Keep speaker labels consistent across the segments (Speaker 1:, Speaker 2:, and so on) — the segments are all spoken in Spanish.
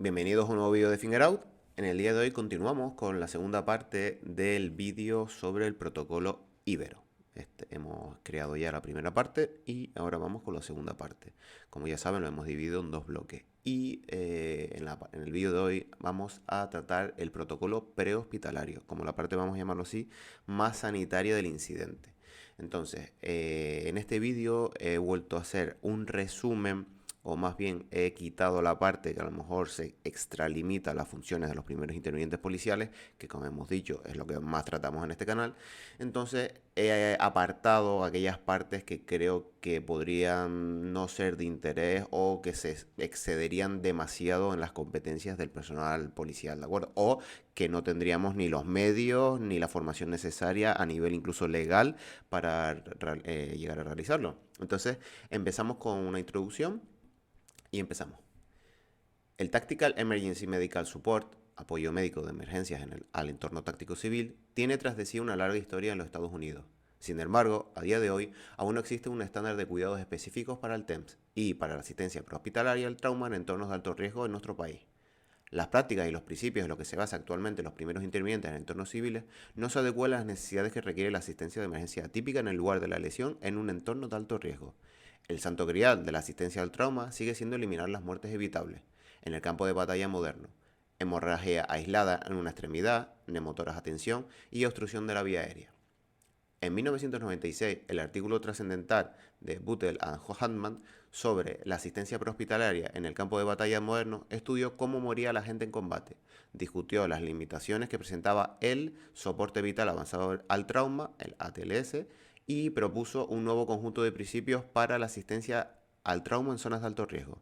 Speaker 1: Bienvenidos a un nuevo vídeo de Fingerout. En el día de hoy continuamos con la segunda parte del vídeo sobre el protocolo Ibero. Hemos creado ya la primera parte y ahora vamos con la segunda parte. Como ya saben, lo hemos dividido en dos bloques. Y en el vídeo de hoy vamos a tratar el protocolo prehospitalario, como la parte, vamos a llamarlo así, más sanitaria del incidente. Entonces, en este vídeo he vuelto a hacer un resumen, o más bien he quitado la parte que a lo mejor se extralimita las funciones de los primeros intervinientes policiales, que como hemos dicho es lo que más tratamos en este canal. Entonces he apartado aquellas partes que creo que podrían no ser de interés o que se excederían demasiado en las competencias del personal policial, ¿de acuerdo? O que no tendríamos ni los medios ni la formación necesaria a nivel incluso legal para llegar a realizarlo. Entonces empezamos con una introducción y empezamos. El Tactical Emergency Medical Support, apoyo médico de emergencias al entorno táctico civil, tiene tras de sí una larga historia en los Estados Unidos. Sin embargo, a día de hoy, aún no existe un estándar de cuidados específicos para el TEMS y para la asistencia prehospitalaria al trauma en entornos de alto riesgo en nuestro país. Las prácticas y los principios en los que se basa actualmente los primeros intervinientes en entornos civiles no se adecuan a las necesidades que requiere la asistencia de emergencia típica en el lugar de la lesión en un entorno de alto riesgo. El santo grial de la asistencia al trauma sigue siendo eliminar las muertes evitables en el campo de batalla moderno, hemorragia aislada en una extremidad, neumotoras a tensión y obstrucción de la vía aérea. En 1996, el artículo trascendental de Buttel and Hartmann sobre la asistencia prehospitalaria en el campo de batalla moderno estudió cómo moría la gente en combate, discutió las limitaciones que presentaba el soporte vital avanzado al trauma, el ATLS, y propuso un nuevo conjunto de principios para la asistencia al trauma en zonas de alto riesgo.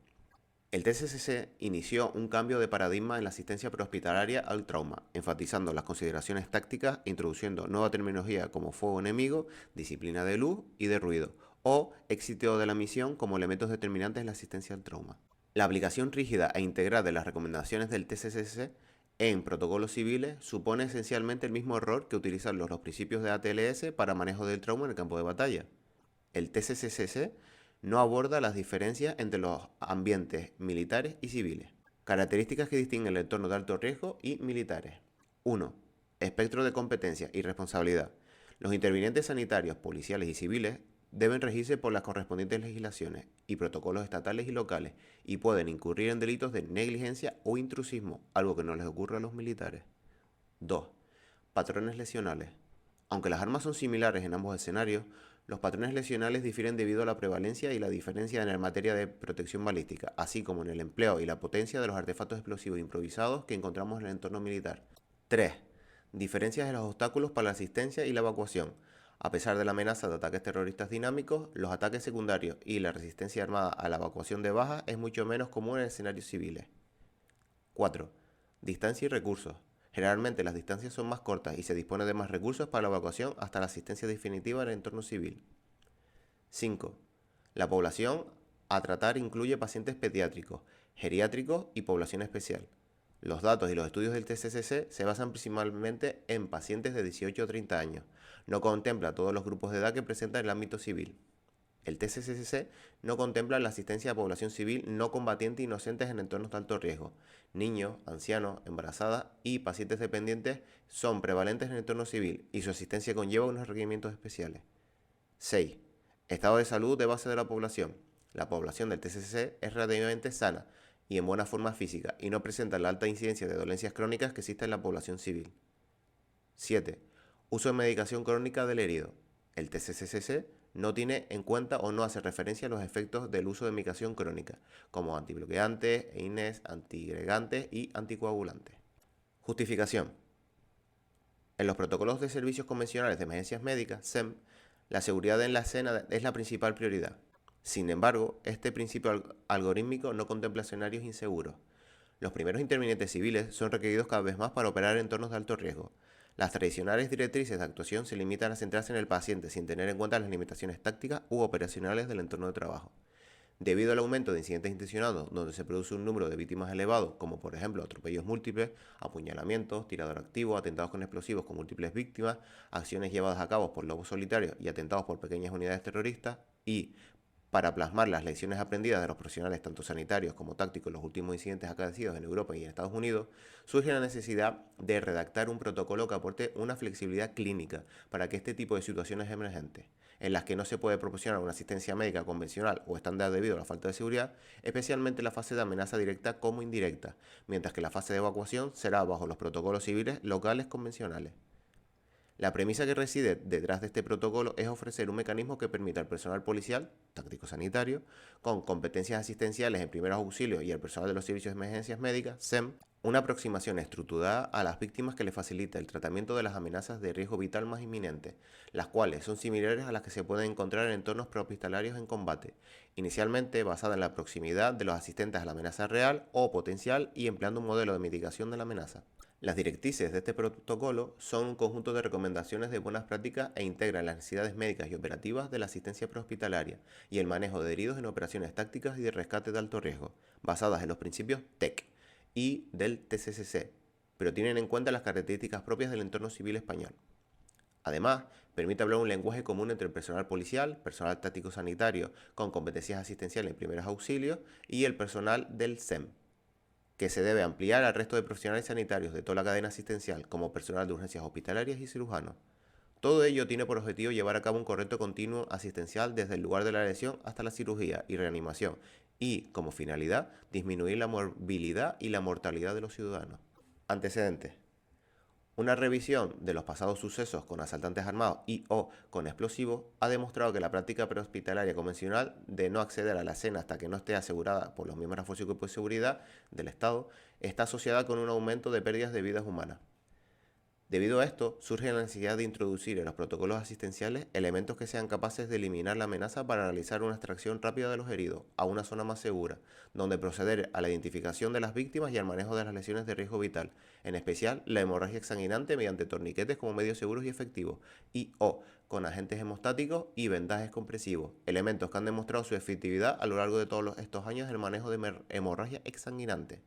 Speaker 1: El TCCC inició un cambio de paradigma en la asistencia prehospitalaria al trauma, enfatizando las consideraciones tácticas e introduciendo nueva terminología como fuego enemigo, disciplina de luz y de ruido, o éxito de la misión como elementos determinantes en la asistencia al trauma. La aplicación rígida e integral de las recomendaciones del TCCC en protocolos civiles supone esencialmente el mismo error que utilizar los principios de ATLS para manejo del trauma en el campo de batalla. El TCCC no aborda las diferencias entre los ambientes militares y civiles. Características que distinguen el entorno de alto riesgo y militares. 1. Espectro de competencia y responsabilidad. Los intervinientes sanitarios, policiales y civiles deben regirse por las correspondientes legislaciones y protocolos estatales y locales y pueden incurrir en delitos de negligencia o intrusismo, algo que no les ocurre a los militares. 2. Patrones lesionales. Aunque las armas son similares en ambos escenarios, los patrones lesionales difieren debido a la prevalencia y la diferencia en la materia de protección balística, así como en el empleo y la potencia de los artefactos explosivos improvisados que encontramos en el entorno militar. 3. Diferencias en los obstáculos para la asistencia y la evacuación. A pesar de la amenaza de ataques terroristas dinámicos, los ataques secundarios y la resistencia armada a la evacuación de bajas es mucho menos común en escenarios civiles. 4. Distancia y recursos. Generalmente las distancias son más cortas y se dispone de más recursos para la evacuación hasta la asistencia definitiva en el entorno civil. 5. La población a tratar incluye pacientes pediátricos, geriátricos y población especial. Los datos y los estudios del TCCC se basan principalmente en pacientes de 18 a 30 años. No contempla todos los grupos de edad que presenta el ámbito civil. El TCCC no contempla la asistencia a población civil no combatiente inocentes en entornos de alto riesgo. Niños, ancianos, embarazadas y pacientes dependientes son prevalentes en el entorno civil y su asistencia conlleva unos requerimientos especiales. 6. Estado de salud de base de la población. La población del TCCC es relativamente sana y en buena forma física y no presenta la alta incidencia de dolencias crónicas que existe en la población civil. 7. Uso de medicación crónica del herido. El TCCC no tiene en cuenta o no hace referencia a los efectos del uso de medicación crónica, como antibloqueantes, EINES, antigregantes y anticoagulantes. Justificación. En los protocolos de servicios convencionales de emergencias médicas, SEM, la seguridad en la escena es la principal prioridad. Sin embargo, este principio algorítmico no contempla escenarios inseguros. Los primeros intervinientes civiles son requeridos cada vez más para operar en entornos de alto riesgo. Las tradicionales directrices de actuación se limitan a centrarse en el paciente sin tener en cuenta las limitaciones tácticas u operacionales del entorno de trabajo. Debido al aumento de incidentes intencionados donde se produce un número de víctimas elevado, como por ejemplo atropellos múltiples, apuñalamientos, tirador activo, atentados con explosivos con múltiples víctimas, acciones llevadas a cabo por lobos solitarios y atentados por pequeñas unidades terroristas, y Para plasmar las lecciones aprendidas de los profesionales tanto sanitarios como tácticos en los últimos incidentes acaecidos en Europa y en Estados Unidos, surge la necesidad de redactar un protocolo que aporte una flexibilidad clínica para que este tipo de situaciones emergentes, en las que no se puede proporcionar una asistencia médica convencional o estándar debido a la falta de seguridad, especialmente la fase de amenaza directa como indirecta, mientras que la fase de evacuación será bajo los protocolos civiles locales convencionales. La premisa que reside detrás de este protocolo es ofrecer un mecanismo que permita al personal policial, táctico sanitario, con competencias asistenciales en primeros auxilios y al personal de los servicios de emergencias médicas, SEM, una aproximación estructurada a las víctimas que les facilita el tratamiento de las amenazas de riesgo vital más inminentes, las cuales son similares a las que se pueden encontrar en entornos prehospitalarios en combate, inicialmente basada en la proximidad de los asistentes a la amenaza real o potencial y empleando un modelo de mitigación de la amenaza. Las directrices de este protocolo son un conjunto de recomendaciones de buenas prácticas e integran las necesidades médicas y operativas de la asistencia prehospitalaria y el manejo de heridos en operaciones tácticas y de rescate de alto riesgo, basadas en los principios TEC y del TCCC, pero tienen en cuenta las características propias del entorno civil español. Además, permite hablar un lenguaje común entre el personal policial, personal táctico sanitario con competencias asistenciales en primeros auxilios y el personal del SEM, que se debe ampliar al resto de profesionales sanitarios de toda la cadena asistencial, como personal de urgencias hospitalarias y cirujanos. Todo ello tiene por objetivo llevar a cabo un correcto continuo asistencial desde el lugar de la lesión hasta la cirugía y reanimación, y, como finalidad, disminuir la morbilidad y la mortalidad de los ciudadanos. Antecedentes. Una revisión de los pasados sucesos con asaltantes armados y o con explosivos ha demostrado que la práctica prehospitalaria convencional de no acceder a la escena hasta que no esté asegurada por los miembros de la Fuerza y Cuerpo de Seguridad del Estado está asociada con un aumento de pérdidas de vidas humanas. Debido a esto, surge la necesidad de introducir en los protocolos asistenciales elementos que sean capaces de eliminar la amenaza para realizar una extracción rápida de los heridos a una zona más segura, donde proceder a la identificación de las víctimas y al manejo de las lesiones de riesgo vital, en especial la hemorragia exsanguinante mediante torniquetes como medios seguros y efectivos, y o con agentes hemostáticos y vendajes compresivos, elementos que han demostrado su efectividad a lo largo de todos estos años en el manejo de hemorragia exsanguinante.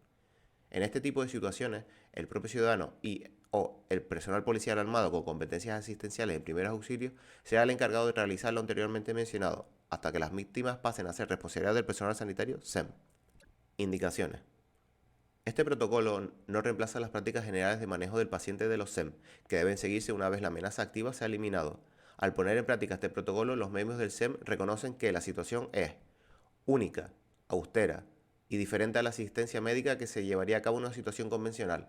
Speaker 1: En este tipo de situaciones, el propio ciudadano y o el personal policial armado con competencias asistenciales en primeros auxilios será el encargado de realizar lo anteriormente mencionado, hasta que las víctimas pasen a ser responsabilidad del personal sanitario SEM. Indicaciones. Este protocolo no reemplaza las prácticas generales de manejo del paciente de los SEM, que deben seguirse una vez la amenaza activa se ha eliminado. Al poner en práctica este protocolo, los miembros del SEM reconocen que la situación es única, austera y diferente a la asistencia médica que se llevaría a cabo en una situación convencional.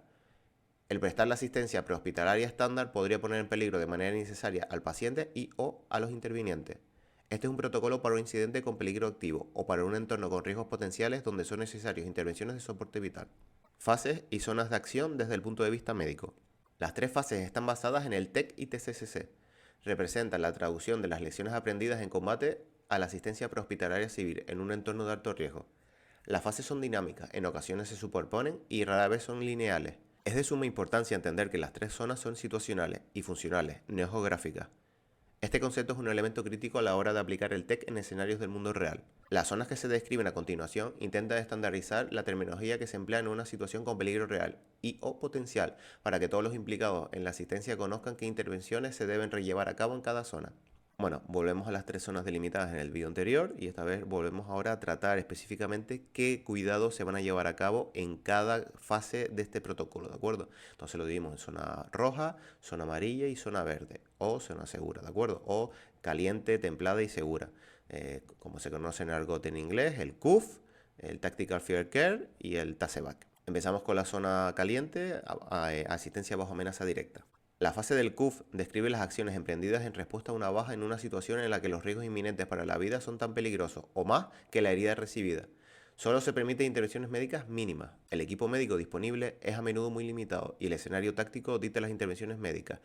Speaker 1: El prestar la asistencia prehospitalaria estándar podría poner en peligro de manera innecesaria al paciente y o a los intervinientes. Este es un protocolo para un incidente con peligro activo o para un entorno con riesgos potenciales donde son necesarias intervenciones de soporte vital. Fases y zonas de acción desde el punto de vista médico. Las tres fases están basadas en el TEC y TCCC. Representan la traducción de las lecciones aprendidas en combate a la asistencia prehospitalaria civil en un entorno de alto riesgo. Las fases son dinámicas, en ocasiones se superponen y rara vez son lineales. Es de suma importancia entender que las tres zonas son situacionales y funcionales, no geográficas. Este concepto es un elemento crítico a la hora de aplicar el TEC en escenarios del mundo real. Las zonas que se describen a continuación intentan estandarizar la terminología que se emplea en una situación con peligro real y o potencial para que todos los implicados en la asistencia conozcan qué intervenciones se deben llevar a cabo en cada zona. Bueno, volvemos a las tres zonas delimitadas en el vídeo anterior y esta vez volvemos ahora a tratar específicamente qué cuidados se van a llevar a cabo en cada fase de este protocolo, ¿de acuerdo? Entonces lo dividimos en zona roja, zona amarilla y zona verde, o zona segura, ¿de acuerdo? O caliente, templada y segura. Como se conoce en argot en inglés, el CUF, el Tactical Fire Care y el TASEVAC. Empezamos con la zona caliente, asistencia bajo amenaza directa. La fase del CUF describe las acciones emprendidas en respuesta a una baja en una situación en la que los riesgos inminentes para la vida son tan peligrosos o más que la herida recibida. Solo se permiten intervenciones médicas mínimas. El equipo médico disponible es a menudo muy limitado y el escenario táctico dicta las intervenciones médicas.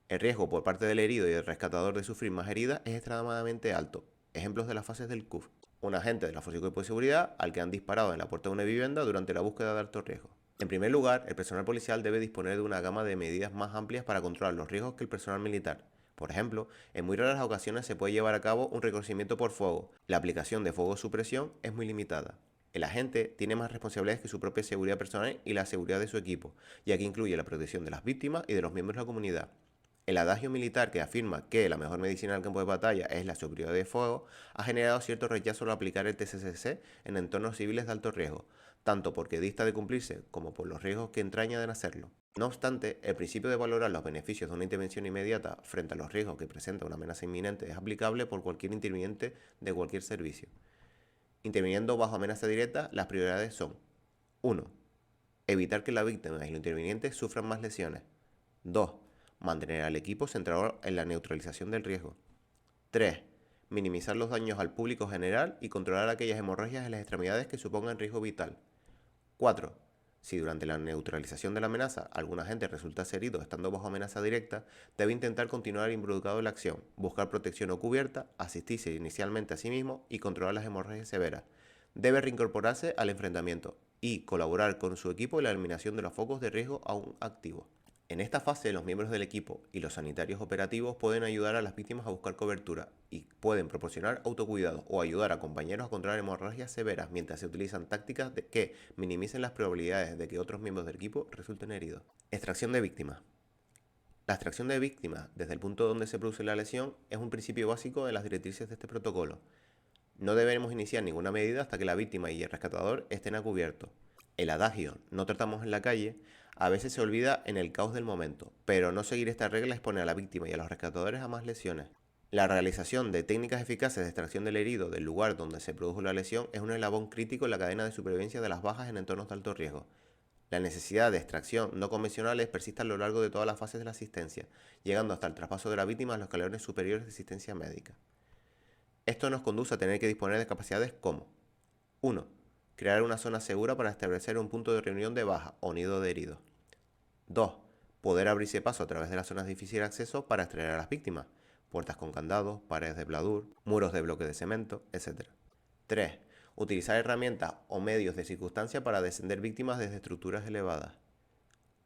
Speaker 1: El riesgo por parte del herido y del rescatador de sufrir más heridas es extremadamente alto. Ejemplos de las fases del CUF. Un agente de la Fuerza y Cuerpo de Seguridad al que han disparado en la puerta de una vivienda durante la búsqueda de alto riesgo. En primer lugar, el personal policial debe disponer de una gama de medidas más amplias para controlar los riesgos que el personal militar. Por ejemplo, en muy raras ocasiones se puede llevar a cabo un reconocimiento por fuego. La aplicación de fuego supresión es muy limitada. El agente tiene más responsabilidades que su propia seguridad personal y la seguridad de su equipo, ya que incluye la protección de las víctimas y de los miembros de la comunidad. El adagio militar que afirma que la mejor medicina del campo de batalla es la superioridad de fuego ha generado cierto rechazo al aplicar el TCCC en entornos civiles de alto riesgo, tanto porque dista de cumplirse como por los riesgos que entraña de hacerlo. No obstante, el principio de valorar los beneficios de una intervención inmediata frente a los riesgos que presenta una amenaza inminente es aplicable por cualquier interviniente de cualquier servicio. Interviniendo bajo amenaza directa, las prioridades son: 1. Evitar que la víctima y los intervinientes sufran más lesiones. 2. Mantener al equipo centrado en la neutralización del riesgo. 3. Minimizar los daños al público general y controlar aquellas hemorragias en las extremidades que supongan riesgo vital. 4. Si durante la neutralización de la amenaza algún agente resulta herido estando bajo amenaza directa, debe intentar continuar involucrado en la acción, buscar protección o cubierta, asistirse inicialmente a sí mismo y controlar las hemorragias severas. Debe reincorporarse al enfrentamiento y colaborar con su equipo en la eliminación de los focos de riesgo aún activos. En esta fase, los miembros del equipo y los sanitarios operativos pueden ayudar a las víctimas a buscar cobertura y pueden proporcionar autocuidado o ayudar a compañeros a controlar hemorragias severas mientras se utilizan tácticas que minimicen las probabilidades de que otros miembros del equipo resulten heridos. Extracción de víctimas. La extracción de víctimas desde el punto donde se produce la lesión es un principio básico de las directrices de este protocolo. No deberemos iniciar ninguna medida hasta que la víctima y el rescatador estén a cubierto. El adagio "no tratamos en la calle" a veces se olvida en el caos del momento, pero no seguir esta regla expone a la víctima y a los rescatadores a más lesiones. La realización de técnicas eficaces de extracción del herido del lugar donde se produjo la lesión es un eslabón crítico en la cadena de supervivencia de las bajas en entornos de alto riesgo. La necesidad de extracción no convencionales persiste a lo largo de todas las fases de la asistencia, llegando hasta el traspaso de la víctima a los escalones superiores de asistencia médica. Esto nos conduce a tener que disponer de capacidades como: 1. Crear una zona segura para establecer un punto de reunión de baja o nido de heridos. 2. Poder abrirse paso a través de las zonas de difícil acceso para extraer a las víctimas, puertas con candados, paredes de pladur, muros de bloque de cemento, etc. 3. Utilizar herramientas o medios de circunstancia para descender víctimas desde estructuras elevadas.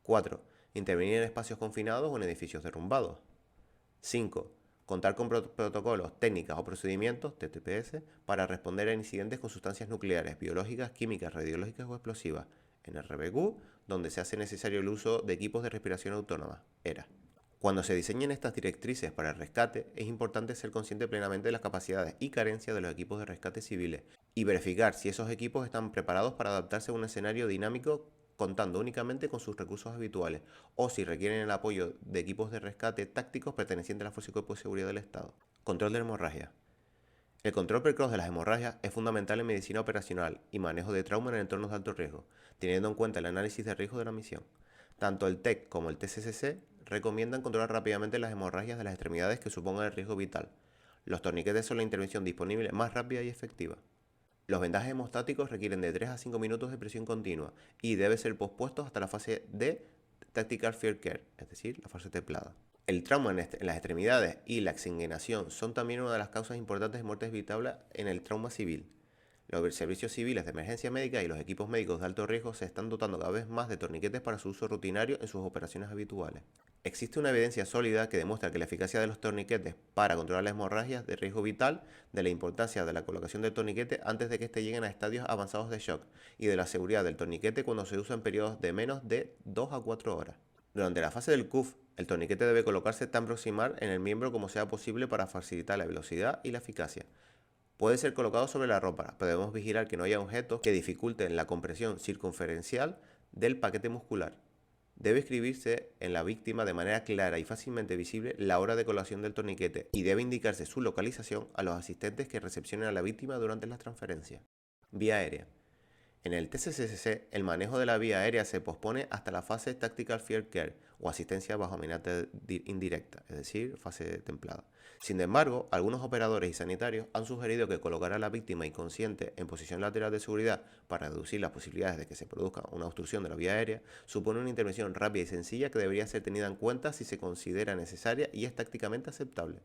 Speaker 1: 4. Intervenir en espacios confinados o en edificios derrumbados. 5. Contar con protocolos, técnicas o procedimientos, TTPS, para responder a incidentes con sustancias nucleares, biológicas, químicas, radiológicas o explosivas. En RBQ, donde se hace necesario el uso de equipos de respiración autónoma, ERA. Cuando se diseñen estas directrices para el rescate, es importante ser consciente plenamente de las capacidades y carencias de los equipos de rescate civiles y verificar si esos equipos están preparados para adaptarse a un escenario dinámico contando únicamente con sus recursos habituales, o si requieren el apoyo de equipos de rescate tácticos pertenecientes a la Fuerza y Cuerpo de Seguridad del Estado. Control de la hemorragia. El control precoz de las hemorragias es fundamental en medicina operacional y manejo de trauma en entornos de alto riesgo, teniendo en cuenta el análisis de riesgo de la misión. Tanto el TEC como el TCCC recomiendan controlar rápidamente las hemorragias de las extremidades que supongan el riesgo vital. Los torniquetes son la intervención disponible más rápida y efectiva. Los vendajes hemostáticos requieren de 3 a 5 minutos de presión continua y deben ser pospuestos hasta la fase de Tactical Field Care, es decir, la fase templada. El trauma en las extremidades y la exsanguinación son también una de las causas importantes de muertes evitables en el trauma civil. Los servicios civiles de emergencia médica y los equipos médicos de alto riesgo se están dotando cada vez más de torniquetes para su uso rutinario en sus operaciones habituales. Existe una evidencia sólida que demuestra que la eficacia de los torniquetes para controlar las hemorragias de riesgo vital, de la importancia de la colocación del torniquete antes de que éste lleguen a estadios avanzados de shock y de la seguridad del torniquete cuando se usa en periodos de menos de 2 a 4 horas. Durante la fase del CUF, el torniquete debe colocarse tan proximal en el miembro como sea posible para facilitar la velocidad y la eficacia. Puede ser colocado sobre la ropa, pero debemos vigilar que no haya objetos que dificulten la compresión circunferencial del paquete muscular. Debe escribirse en la víctima de manera clara y fácilmente visible la hora de colocación del torniquete y debe indicarse su localización a los asistentes que recepcionen a la víctima durante las transferencias. Vía aérea. En el TCCC, el manejo de la vía aérea se pospone hasta la fase Tactical Field Care o asistencia bajo amenaza indirecta, es decir, fase templada. Sin embargo, algunos operadores y sanitarios han sugerido que colocar a la víctima inconsciente en posición lateral de seguridad para reducir las posibilidades de que se produzca una obstrucción de la vía aérea supone una intervención rápida y sencilla que debería ser tenida en cuenta si se considera necesaria y es tácticamente aceptable.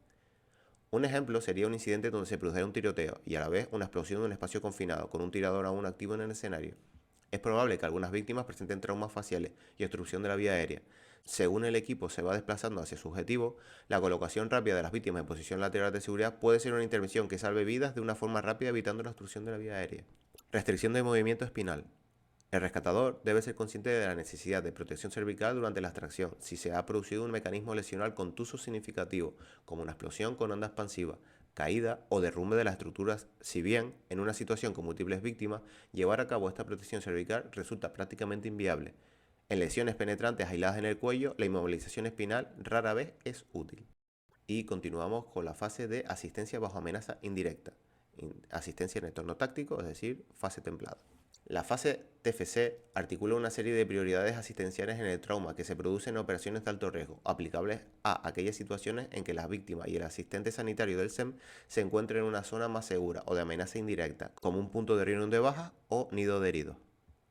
Speaker 1: Un ejemplo sería un incidente donde se produjera un tiroteo y a la vez una explosión en un espacio confinado con un tirador aún activo en el escenario. Es probable que algunas víctimas presenten traumas faciales y obstrucción de la vía aérea. Según el equipo se va desplazando hacia su objetivo, la colocación rápida de las víctimas en posición lateral de seguridad puede ser una intervención que salve vidas de una forma rápida evitando la obstrucción de la vía aérea. Restricción de movimiento espinal. El rescatador debe ser consciente de la necesidad de protección cervical durante la extracción si se ha producido un mecanismo lesional contuso significativo, como una explosión con onda expansiva, caída o derrumbe de las estructuras, si bien, en una situación con múltiples víctimas, llevar a cabo esta protección cervical resulta prácticamente inviable. En lesiones penetrantes aisladas en el cuello, la inmovilización espinal rara vez es útil. Y continuamos con la fase de asistencia bajo amenaza indirecta. Asistencia en entorno táctico, es decir, fase templada. La fase TFC articula una serie de prioridades asistenciales en el trauma que se producen en operaciones de alto riesgo, aplicables a aquellas situaciones en que la víctima y el asistente sanitario del SEM se encuentren en una zona más segura o de amenaza indirecta, como un punto de reunión de bajas o nido de heridos,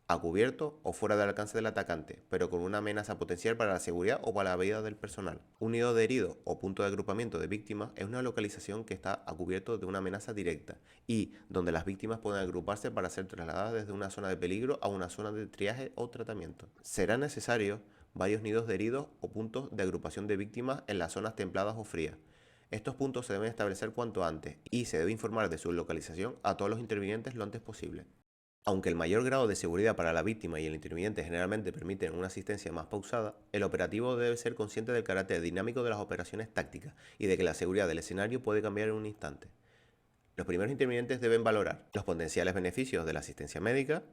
Speaker 1: a cubierto o fuera del alcance del atacante, pero con una amenaza potencial para la seguridad o para la vida del personal. Un nido de heridos o punto de agrupamiento de víctimas es una localización que está a cubierto de una amenaza directa y donde las víctimas pueden agruparse para ser trasladadas desde una zona de peligro a una zona de triaje o tratamiento. Será necesario varios nidos de heridos o puntos de agrupación de víctimas en las zonas templadas o frías. Estos puntos se deben establecer cuanto antes y se debe informar de su localización a todos los intervinientes lo antes posible. Aunque el mayor grado de seguridad para la víctima y el interviniente generalmente permiten una asistencia más pausada, el operativo debe ser consciente del carácter dinámico de las operaciones tácticas y de que la seguridad del escenario puede cambiar en un instante. Los primeros intervinientes deben valorar los potenciales beneficios de la asistencia médica,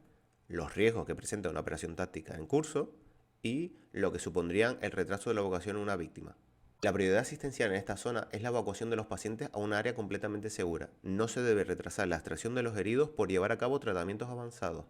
Speaker 1: los riesgos que presenta una operación táctica en curso y lo que supondrían el retraso de la evacuación de una víctima. La prioridad asistencial en esta zona es la evacuación de los pacientes a un área completamente segura. No se debe retrasar la extracción de los heridos por llevar a cabo tratamientos avanzados.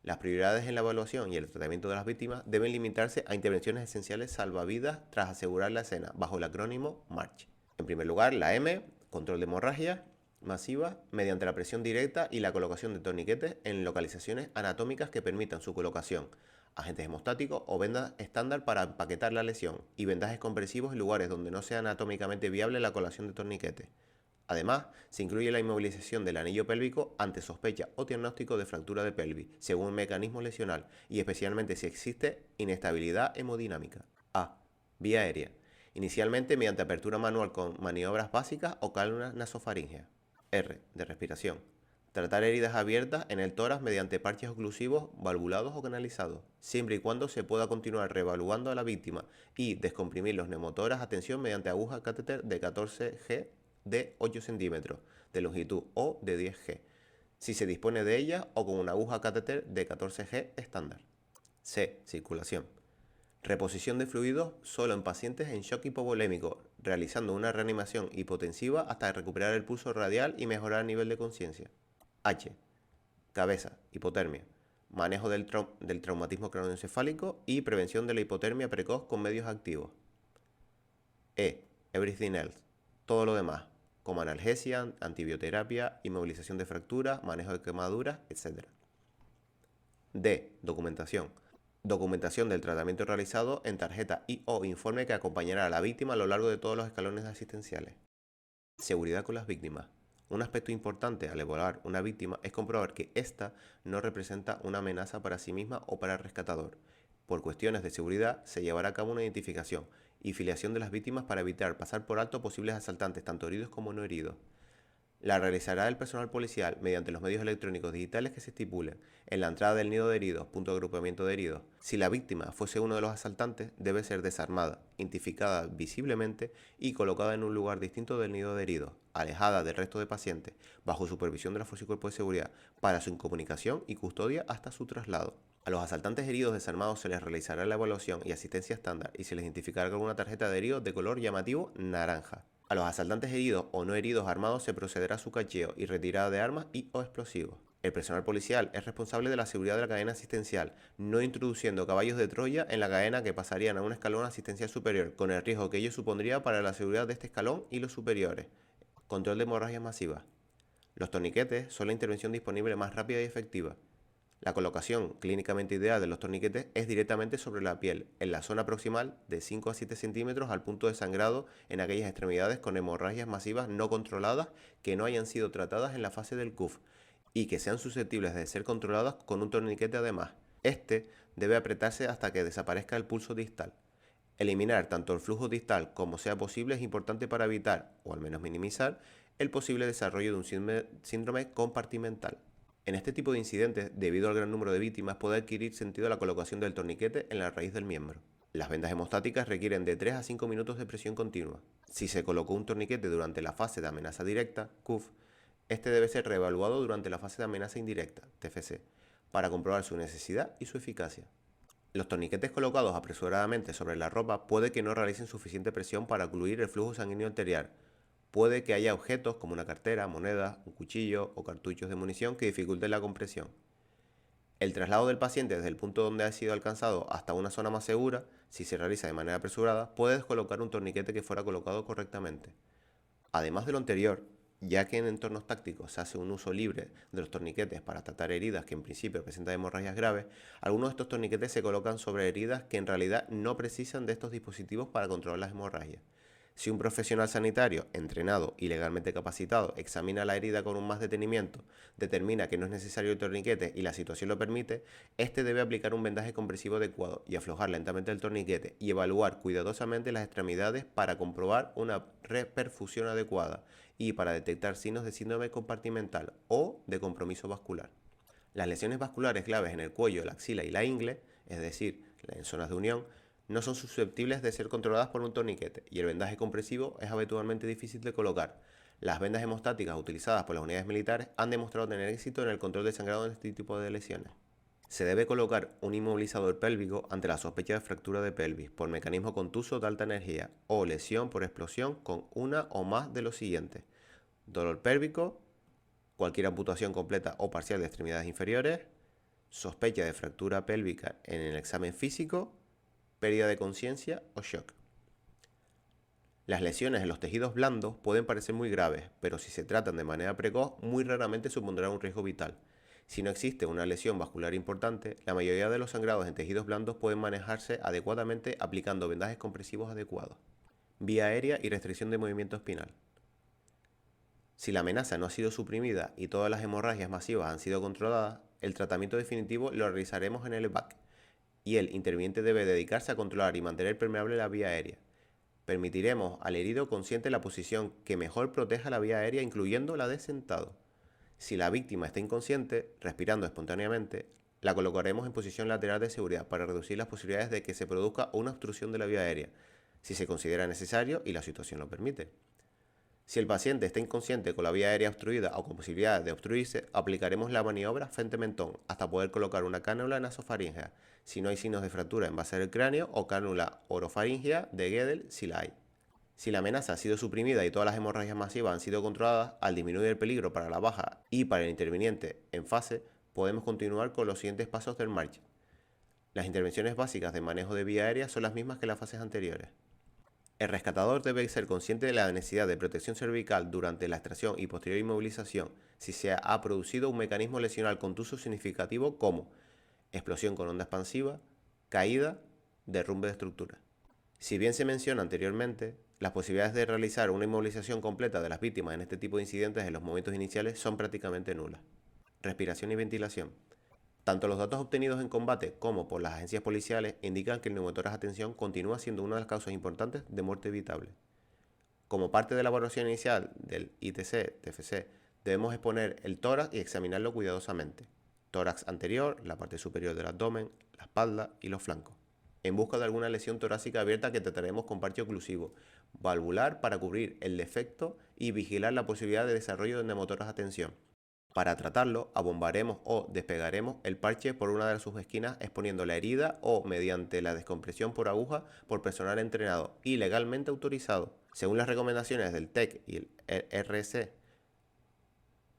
Speaker 1: Las prioridades en la evaluación y el tratamiento de las víctimas deben limitarse a intervenciones esenciales salvavidas tras asegurar la escena, bajo el acrónimo MARCH. En primer lugar, la M, control de hemorragia masiva, mediante la presión directa y la colocación de torniquetes en localizaciones anatómicas que permitan su colocación, agentes hemostáticos o vendas estándar para empaquetar la lesión y vendajes compresivos en lugares donde no sea anatómicamente viable la colocación de torniquetes. Además, se incluye la inmovilización del anillo pélvico ante sospecha o diagnóstico de fractura de pelvis, según un mecanismo lesional, y especialmente si existe inestabilidad hemodinámica. A. Vía aérea. Inicialmente mediante apertura manual con maniobras básicas o cálula nasofaringea. R. De respiración. Tratar heridas abiertas en el tórax mediante parches oclusivos, valvulados o canalizados, siempre y cuando se pueda continuar reevaluando a la víctima y descomprimir los neumotórax a tensión mediante aguja catéter de 14G de 8 centímetros de longitud o de 10G, si se dispone de ella o con una aguja catéter de 14G estándar. C. Circulación. Reposición de fluidos solo en pacientes en shock hipovolémico, realizando una reanimación hipotensiva hasta recuperar el pulso radial y mejorar el nivel de conciencia. H. Cabeza, hipotermia. Manejo del traumatismo craneoencefálico y prevención de la hipotermia precoz con medios activos. E. Everything else. Todo lo demás, como analgesia, antibioterapia, inmovilización de fracturas, manejo de quemaduras, etc. D. Documentación. Documentación del tratamiento realizado en tarjeta y o informe que acompañará a la víctima a lo largo de todos los escalones asistenciales. Seguridad con las víctimas. Un aspecto importante al evaluar una víctima es comprobar que ésta no representa una amenaza para sí misma o para el rescatador. Por cuestiones de seguridad se llevará a cabo una identificación y filiación de las víctimas para evitar pasar por alto posibles asaltantes, tanto heridos como no heridos. La realizará el personal policial mediante los medios electrónicos digitales que se estipulen en la entrada del nido de heridos, punto de agrupamiento de heridos. Si la víctima fuese uno de los asaltantes, debe ser desarmada, identificada visiblemente y colocada en un lugar distinto del nido de heridos, alejada del resto de pacientes, bajo supervisión de la Fuerza y Cuerpo de Seguridad, para su incomunicación y custodia hasta su traslado. A los asaltantes heridos desarmados se les realizará la evaluación y asistencia estándar y se les identificará con una tarjeta de heridos de color llamativo naranja. A los asaltantes heridos o no heridos armados se procederá a su cacheo y retirada de armas y o explosivos. El personal policial es responsable de la seguridad de la cadena asistencial, no introduciendo caballos de Troya en la cadena que pasarían a un escalón asistencial superior, con el riesgo que ello supondría para la seguridad de este escalón y los superiores. Control de hemorragias masivas. Los torniquetes son la intervención disponible más rápida y efectiva. La colocación clínicamente ideal de los torniquetes es directamente sobre la piel, en la zona proximal de 5 a 7 centímetros al punto de sangrado en aquellas extremidades con hemorragias masivas no controladas que no hayan sido tratadas en la fase del CUF y que sean susceptibles de ser controladas con un torniquete además. Este debe apretarse hasta que desaparezca el pulso distal. Eliminar tanto el flujo distal como sea posible es importante para evitar, o al menos minimizar, el posible desarrollo de un síndrome compartimental. En este tipo de incidentes, debido al gran número de víctimas, puede adquirir sentido la colocación del torniquete en la raíz del miembro. Las vendas hemostáticas requieren de 3 a 5 minutos de presión continua. Si se colocó un torniquete durante la fase de amenaza directa, CUF, este debe ser reevaluado durante la fase de amenaza indirecta, TFC, para comprobar su necesidad y su eficacia. Los torniquetes colocados apresuradamente sobre la ropa puede que no realicen suficiente presión para ocluir el flujo sanguíneo arterial. Puede que haya objetos como una cartera, monedas, un cuchillo o cartuchos de munición que dificulten la compresión. El traslado del paciente desde el punto donde ha sido alcanzado hasta una zona más segura, si se realiza de manera apresurada, puede descolocar un torniquete que fuera colocado correctamente. Además de lo anterior, ya que en entornos tácticos se hace un uso libre de los torniquetes para tratar heridas que en principio presentan hemorragias graves, algunos de estos torniquetes se colocan sobre heridas que en realidad no precisan de estos dispositivos para controlar las hemorragias. Si un profesional sanitario, entrenado y legalmente capacitado, examina la herida con un más detenimiento, determina que no es necesario el torniquete y la situación lo permite, este debe aplicar un vendaje compresivo adecuado y aflojar lentamente el torniquete y evaluar cuidadosamente las extremidades para comprobar una reperfusión adecuada y para detectar signos de síndrome compartimental o de compromiso vascular. Las lesiones vasculares graves en el cuello, la axila y la ingle, es decir, en zonas de unión, no son susceptibles de ser controladas por un torniquete y el vendaje compresivo es habitualmente difícil de colocar. Las vendas hemostáticas utilizadas por las unidades militares han demostrado tener éxito en el control del sangrado en este tipo de lesiones. Se debe colocar un inmovilizador pélvico ante la sospecha de fractura de pelvis por mecanismo contuso de alta energía o lesión por explosión con una o más de los siguientes: dolor pélvico, cualquier amputación completa o parcial de extremidades inferiores, sospecha de fractura pélvica en el examen físico, pérdida de conciencia o shock. Las lesiones en los tejidos blandos pueden parecer muy graves, pero si se tratan de manera precoz, muy raramente supondrán un riesgo vital. Si no existe una lesión vascular importante, la mayoría de los sangrados en tejidos blandos pueden manejarse adecuadamente aplicando vendajes compresivos adecuados. Vía aérea y restricción de movimiento espinal. Si la amenaza no ha sido suprimida y todas las hemorragias masivas han sido controladas, el tratamiento definitivo lo realizaremos en el EVAC, y el interviniente debe dedicarse a controlar y mantener permeable la vía aérea. Permitiremos al herido consciente la posición que mejor proteja la vía aérea, incluyendo la de sentado. Si la víctima está inconsciente, respirando espontáneamente, la colocaremos en posición lateral de seguridad para reducir las posibilidades de que se produzca una obstrucción de la vía aérea, si se considera necesario y la situación lo permite. Si el paciente está inconsciente con la vía aérea obstruida o con posibilidad de obstruirse, aplicaremos la maniobra frente-mentón hasta poder colocar una cánula nasofaríngea, si no hay signos de fractura en base del cráneo, o cánula orofaríngea de Gödel si la hay. Si la amenaza ha sido suprimida y todas las hemorragias masivas han sido controladas, al disminuir el peligro para la baja y para el interviniente en fase, podemos continuar con los siguientes pasos del march. Las intervenciones básicas de manejo de vía aérea son las mismas que las fases anteriores. El rescatador debe ser consciente de la necesidad de protección cervical durante la extracción y posterior inmovilización si se ha producido un mecanismo lesional contuso significativo como explosión con onda expansiva, caída, derrumbe de estructura. Si bien se menciona anteriormente, las posibilidades de realizar una inmovilización completa de las víctimas en este tipo de incidentes en los momentos iniciales son prácticamente nulas. Respiración y ventilación. Tanto los datos obtenidos en combate como por las agencias policiales indican que el neumotórax a tensión continúa siendo una de las causas importantes de muerte evitable. Como parte de la evaluación inicial del ITC-TFC, debemos exponer el tórax y examinarlo cuidadosamente. Tórax anterior, la parte superior del abdomen, la espalda y los flancos, en busca de alguna lesión torácica abierta que trataremos con parche oclusivo valvular para cubrir el defecto y vigilar la posibilidad de desarrollo de neumotórax a tensión. Para tratarlo, abombaremos o despegaremos el parche por una de sus esquinas exponiendo la herida o mediante la descompresión por aguja por personal entrenado y legalmente autorizado. Según las recomendaciones del TEC y el RC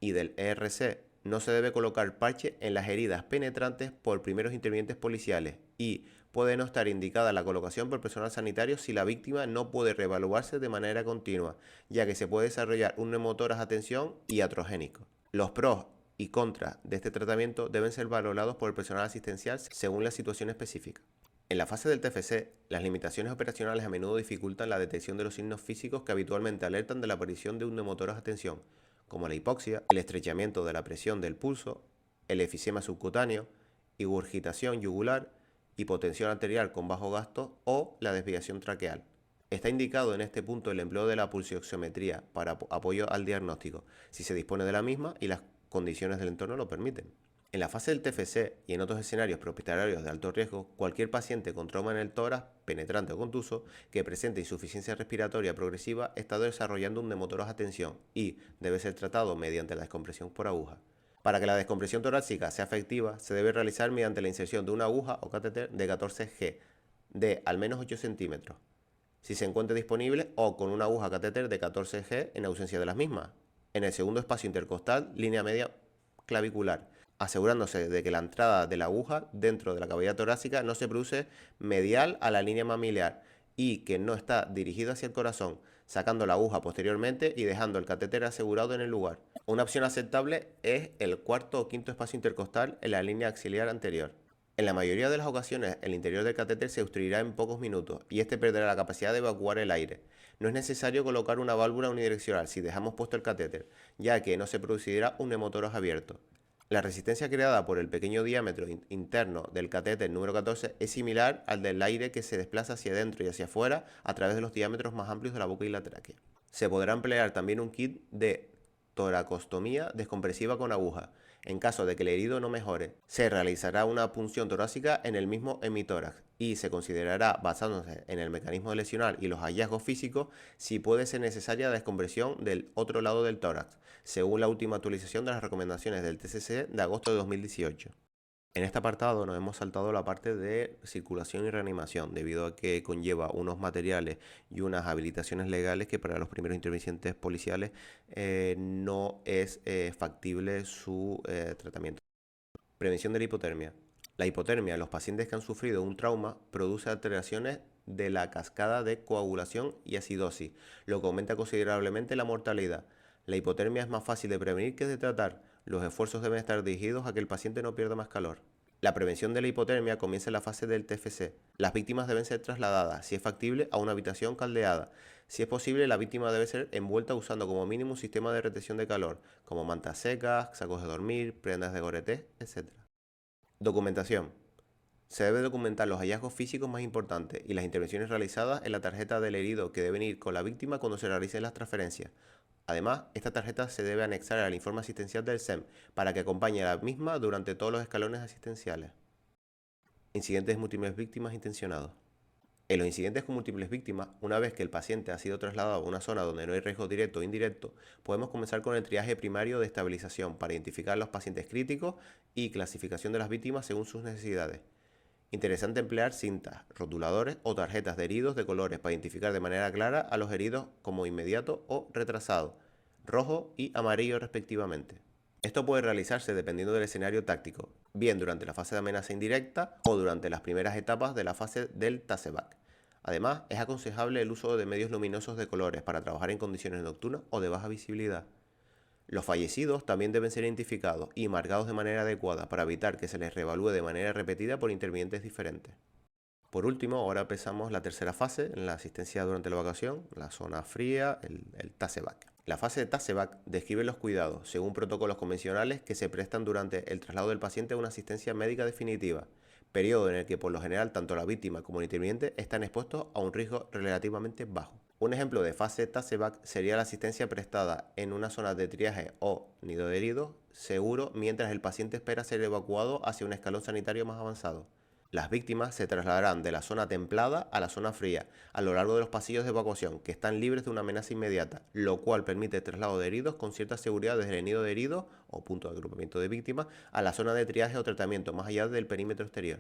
Speaker 1: y del ERC, no se debe colocar parche en las heridas penetrantes por primeros intervinientes policiales y puede no estar indicada la colocación por personal sanitario si la víctima no puede reevaluarse de manera continua, ya que se puede desarrollar un neumotórax a tensión iatrogénico. Los pros y contras de este tratamiento deben ser valorados por el personal asistencial según la situación específica. En la fase del TFC, las limitaciones operacionales a menudo dificultan la detección de los signos físicos que habitualmente alertan de la aparición de un neumotórax a tensión, como la hipoxia, el estrechamiento de la presión del pulso, el efisema subcutáneo, ingurgitación yugular, hipotensión arterial con bajo gasto o la desviación traqueal. Está indicado en este punto el empleo de la pulsioxiometría para apoyo al diagnóstico, si se dispone de la misma y las condiciones del entorno lo permiten. En la fase del TFC y en otros escenarios prehospitalarios de alto riesgo, cualquier paciente con trauma en el tórax, penetrante o contuso, que presente insuficiencia respiratoria progresiva está desarrollando un neumotórax a tensión y debe ser tratado mediante la descompresión por aguja. Para que la descompresión torácica sea efectiva, se debe realizar mediante la inserción de una aguja o catéter de 14G de al menos 8 centímetros, si se encuentra disponible, o con una aguja catéter de 14G en ausencia de las mismas, en el segundo espacio intercostal, línea media clavicular, asegurándose de que la entrada de la aguja dentro de la cavidad torácica no se produce medial a la línea mamilar y que no está dirigida hacia el corazón, sacando la aguja posteriormente y dejando el catéter asegurado en el lugar. Una opción aceptable es el cuarto o quinto espacio intercostal en la línea axilar anterior. En la mayoría de las ocasiones, el interior del catéter se obstruirá en pocos minutos y este perderá la capacidad de evacuar el aire. No es necesario colocar una válvula unidireccional si dejamos puesto el catéter, ya que no se producirá un neumotórax abierto. La resistencia creada por el pequeño diámetro interno del catéter número 14 es similar al del aire que se desplaza hacia adentro y hacia afuera a través de los diámetros más amplios de la boca y la tráquea. Se podrá emplear también un kit de toracostomía descompresiva con aguja. En caso de que el herido no mejore, se realizará una punción torácica en el mismo hemitórax y se considerará, basándose en el mecanismo lesional y los hallazgos físicos, si puede ser necesaria la descompresión del otro lado del tórax, según la última actualización de las recomendaciones del TCC de agosto de 2018. En este apartado nos hemos saltado la parte de circulación y reanimación, debido a que conlleva unos materiales y unas habilitaciones legales que para los primeros intervinientes policiales no es factible su tratamiento. Prevención de la hipotermia. La hipotermia en los pacientes que han sufrido un trauma produce alteraciones de la cascada de coagulación y acidosis, lo que aumenta considerablemente la mortalidad. La hipotermia es más fácil de prevenir que de tratar. Los esfuerzos deben estar dirigidos a que el paciente no pierda más calor. La prevención de la hipotermia comienza en la fase del TFC. Las víctimas deben ser trasladadas, si es factible, a una habitación caldeada. Si es posible, la víctima debe ser envuelta usando como mínimo un sistema de retención de calor, como mantas secas, sacos de dormir, prendas de goreté, etc. Documentación. Se debe documentar los hallazgos físicos más importantes y las intervenciones realizadas en la tarjeta del herido que deben ir con la víctima cuando se realicen las transferencias. Además, esta tarjeta se debe anexar al informe asistencial del SEM para que acompañe a la misma durante todos los escalones asistenciales. Incidentes de múltiples víctimas intencionados. En los incidentes con múltiples víctimas, una vez que el paciente ha sido trasladado a una zona donde no hay riesgo directo o indirecto, podemos comenzar con el triaje primario de estabilización para identificar los pacientes críticos y clasificación de las víctimas según sus necesidades. Interesante emplear cintas, rotuladores o tarjetas de heridos de colores para identificar de manera clara a los heridos como inmediato o retrasado, rojo y amarillo respectivamente. Esto puede realizarse dependiendo del escenario táctico, bien durante la fase de amenaza indirecta o durante las primeras etapas de la fase del TASEVAC. Además, es aconsejable el uso de medios luminosos de colores para trabajar en condiciones nocturnas o de baja visibilidad. Los fallecidos también deben ser identificados y marcados de manera adecuada para evitar que se les reevalúe de manera repetida por intervinientes diferentes. Por último, ahora empezamos la tercera fase, en la asistencia durante la evacuación, la zona fría, el TASEVAC. La fase de TASEVAC describe los cuidados, según protocolos convencionales, que se prestan durante el traslado del paciente a una asistencia médica definitiva, periodo en el que por lo general tanto la víctima como el interviniente están expuestos a un riesgo relativamente bajo. Un ejemplo de fase TASEVAC sería la asistencia prestada en una zona de triaje o nido de heridos seguro mientras el paciente espera ser evacuado hacia un escalón sanitario más avanzado. Las víctimas se trasladarán de la zona templada a la zona fría a lo largo de los pasillos de evacuación que están libres de una amenaza inmediata, lo cual permite el traslado de heridos con cierta seguridad desde el nido de heridos o punto de agrupamiento de víctimas a la zona de triaje o tratamiento más allá del perímetro exterior.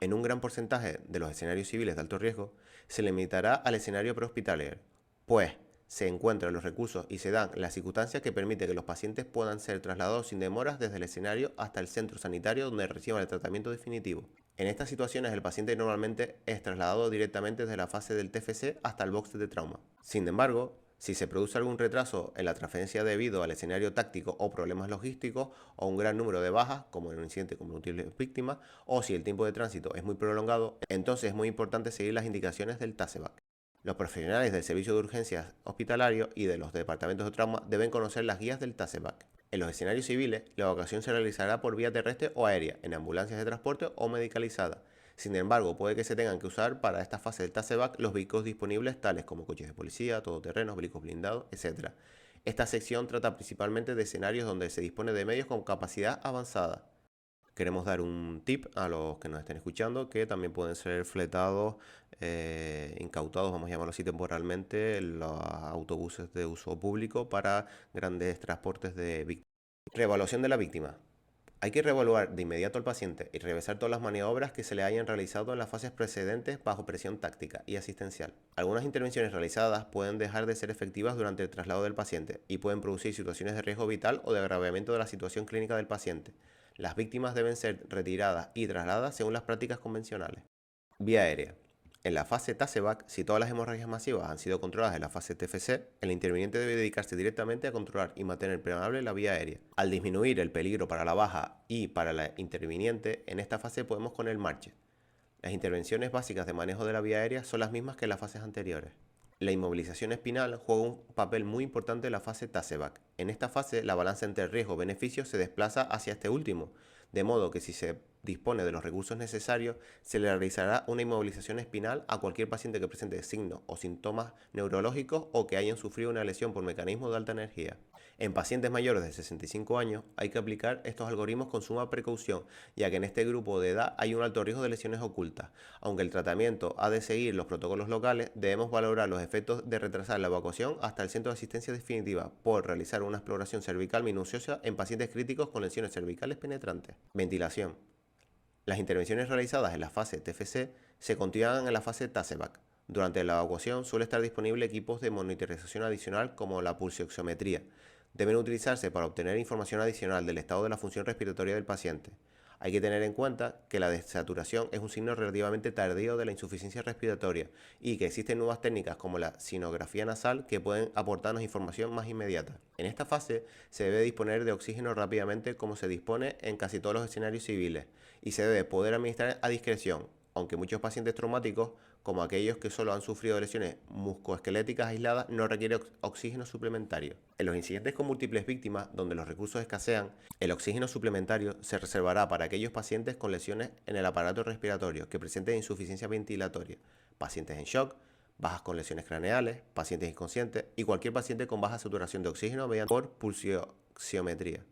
Speaker 1: En un gran porcentaje de los escenarios civiles de alto riesgo, se limitará al escenario prehospitalario, pues se encuentran los recursos y se dan las circunstancias que permiten que los pacientes puedan ser trasladados sin demoras desde el escenario hasta el centro sanitario donde reciban el tratamiento definitivo. En estas situaciones el paciente normalmente es trasladado directamente desde la fase del TFC hasta el box de trauma. Sin embargo, si se produce algún retraso en la transferencia debido al escenario táctico o problemas logísticos o un gran número de bajas, como en un incidente con múltiples víctimas, o si el tiempo de tránsito es muy prolongado, entonces es muy importante seguir las indicaciones del TASEVAC. Los profesionales del servicio de urgencias hospitalario y de los departamentos de trauma deben conocer las guías del TASEVAC. En los escenarios civiles, la evacuación se realizará por vía terrestre o aérea, en ambulancias de transporte o medicalizada. Sin embargo, puede que se tengan que usar para esta fase del TASEVAC los vehículos disponibles tales como coches de policía, todoterrenos, vehículos blindados, etc. Esta sección trata principalmente de escenarios donde se dispone de medios con capacidad avanzada. Queremos dar un tip a los que nos estén escuchando, que también pueden ser fletados, incautados, vamos a llamarlo así temporalmente, los autobuses de uso público para grandes transportes de víctimas. Reevaluación de la víctima. Hay que reevaluar de inmediato al paciente y revisar todas las maniobras que se le hayan realizado en las fases precedentes bajo presión táctica y asistencial. Algunas intervenciones realizadas pueden dejar de ser efectivas durante el traslado del paciente y pueden producir situaciones de riesgo vital o de agravamiento de la situación clínica del paciente. Las víctimas deben ser retiradas y trasladadas según las prácticas convencionales. Vía aérea. En la fase TASEVAC, si todas las hemorragias masivas han sido controladas en la fase TFC, el interviniente debe dedicarse directamente a controlar y mantener permeable la vía aérea. Al disminuir el peligro para la baja y para la interviniente, en esta fase podemos con el marche. Las intervenciones básicas de manejo de la vía aérea son las mismas que en las fases anteriores. La inmovilización espinal juega un papel muy importante en la fase TASEVAC. En esta fase, la balanza entre riesgo-beneficio se desplaza hacia este último, de modo que si se dispone de los recursos necesarios, se le realizará una inmovilización espinal a cualquier paciente que presente signos o síntomas neurológicos o que hayan sufrido una lesión por mecanismo de alta energía. En pacientes mayores de 65 años hay que aplicar estos algoritmos con suma precaución, ya que en este grupo de edad hay un alto riesgo de lesiones ocultas. Aunque el tratamiento ha de seguir los protocolos locales, debemos valorar los efectos de retrasar la evacuación hasta el centro de asistencia definitiva por realizar una exploración cervical minuciosa en pacientes críticos con lesiones cervicales penetrantes. Ventilación. Las intervenciones realizadas en la fase TFC se continúan en la fase TASEVAC. Durante la evacuación suele estar disponible equipos de monitorización adicional como la pulsioxiometría. Deben utilizarse para obtener información adicional del estado de la función respiratoria del paciente. Hay que tener en cuenta que la desaturación es un signo relativamente tardío de la insuficiencia respiratoria y que existen nuevas técnicas como la sinografía nasal que pueden aportarnos información más inmediata. En esta fase se debe disponer de oxígeno rápidamente como se dispone en casi todos los escenarios civiles y se debe poder administrar a discreción, aunque muchos pacientes traumáticos, como aquellos que solo han sufrido lesiones musculoesqueléticas aisladas, no requieren oxígeno suplementario. En los incidentes con múltiples víctimas, donde los recursos escasean, el oxígeno suplementario se reservará para aquellos pacientes con lesiones en el aparato respiratorio que presenten insuficiencia ventilatoria, pacientes en shock, bajas con lesiones craneales, pacientes inconscientes y cualquier paciente con baja saturación de oxígeno mediante por pulsioxiometría.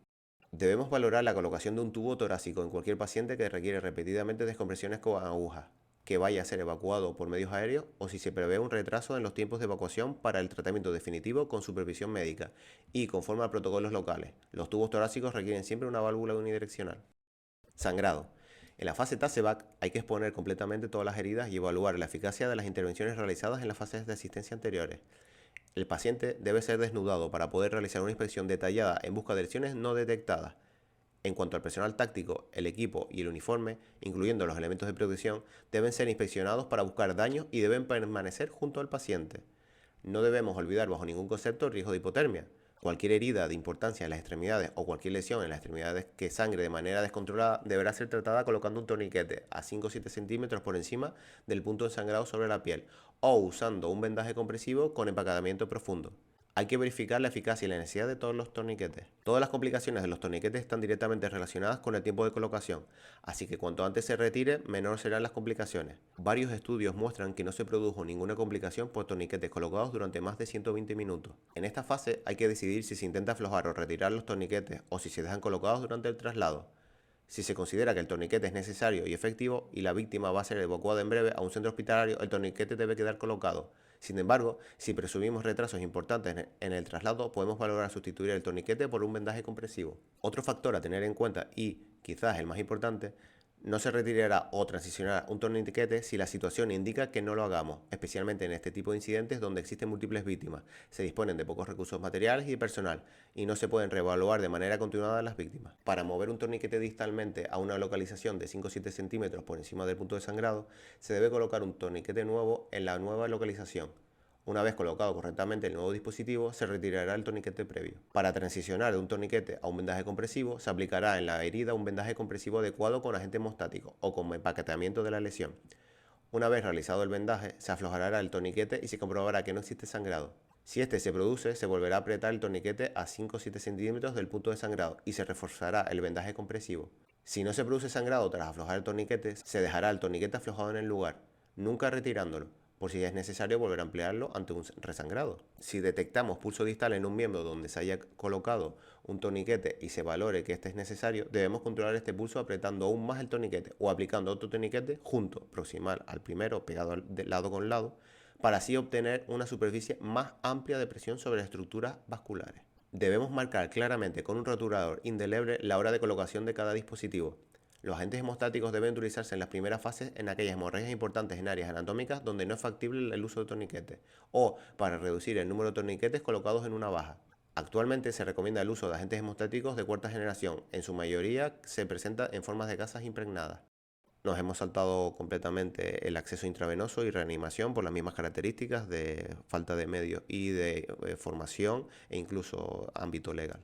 Speaker 1: Debemos valorar la colocación de un tubo torácico en cualquier paciente que requiere repetidamente descompresiones con agujas, que vaya a ser evacuado por medios aéreos o si se prevé un retraso en los tiempos de evacuación para el tratamiento definitivo con supervisión médica y conforme a protocolos locales. Los tubos torácicos requieren siempre una válvula unidireccional. Sangrado. En la fase TASEVAC hay que exponer completamente todas las heridas y evaluar la eficacia de las intervenciones realizadas en las fases de asistencia anteriores. El paciente debe ser desnudado para poder realizar una inspección detallada en busca de lesiones no detectadas. En cuanto al personal táctico, el equipo y el uniforme, incluyendo los elementos de protección, deben ser inspeccionados para buscar daños y deben permanecer junto al paciente. No debemos olvidar bajo ningún concepto el riesgo de hipotermia. Cualquier herida de importancia en las extremidades o cualquier lesión en las extremidades que sangre de manera descontrolada deberá ser tratada colocando un torniquete a 5 o 7 centímetros por encima del punto de sangrado sobre la piel o usando un vendaje compresivo con empacamiento profundo. Hay que verificar la eficacia y la necesidad de todos los torniquetes. Todas las complicaciones de los torniquetes están directamente relacionadas con el tiempo de colocación, así que cuanto antes se retire, menor serán las complicaciones. Varios estudios muestran que no se produjo ninguna complicación por torniquetes colocados durante más de 120 minutos. En esta fase hay que decidir si se intenta aflojar o retirar los torniquetes o si se dejan colocados durante el traslado. Si se considera que el torniquete es necesario y efectivo y la víctima va a ser evacuada en breve a un centro hospitalario, el torniquete debe quedar colocado. Sin embargo, si presumimos retrasos importantes en el traslado, podemos valorar sustituir el torniquete por un vendaje compresivo. Otro factor a tener en cuenta y, quizás el más importante, no se retirará o transicionará un torniquete si la situación indica que no lo hagamos, especialmente en este tipo de incidentes donde existen múltiples víctimas, se disponen de pocos recursos materiales y de personal, y no se pueden reevaluar de manera continuada las víctimas. Para mover un torniquete distalmente a una localización de 5 o 7 centímetros por encima del punto de sangrado, se debe colocar un torniquete nuevo en la nueva localización. Una vez colocado correctamente el nuevo dispositivo, se retirará el torniquete previo. Para transicionar de un torniquete a un vendaje compresivo, se aplicará en la herida un vendaje compresivo adecuado con agente hemostático o con empaquetamiento de la lesión. Una vez realizado el vendaje, se aflojará el torniquete y se comprobará que no existe sangrado. Si este se produce, se volverá a apretar el torniquete a 5 o 7 centímetros del punto de sangrado y se reforzará el vendaje compresivo. Si no se produce sangrado tras aflojar el torniquete, se dejará el torniquete aflojado en el lugar, nunca retirándolo, por si es necesario volver a emplearlo ante un resangrado. Si detectamos pulso distal en un miembro donde se haya colocado un torniquete y se valore que este es necesario, debemos controlar este pulso apretando aún más el torniquete o aplicando otro torniquete junto, proximal al primero, pegado de lado con lado, para así obtener una superficie más amplia de presión sobre las estructuras vasculares. Debemos marcar claramente con un rotulador indeleble la hora de colocación de cada dispositivo. Los agentes hemostáticos deben utilizarse en las primeras fases en aquellas hemorragias importantes en áreas anatómicas donde no es factible el uso de torniquetes, o para reducir el número de torniquetes colocados en una baja. Actualmente se recomienda el uso de agentes hemostáticos de cuarta generación, en su mayoría se presenta en formas de gasas impregnadas. Nos hemos saltado completamente el acceso intravenoso y reanimación por las mismas características de falta de medios y de formación e incluso ámbito legal.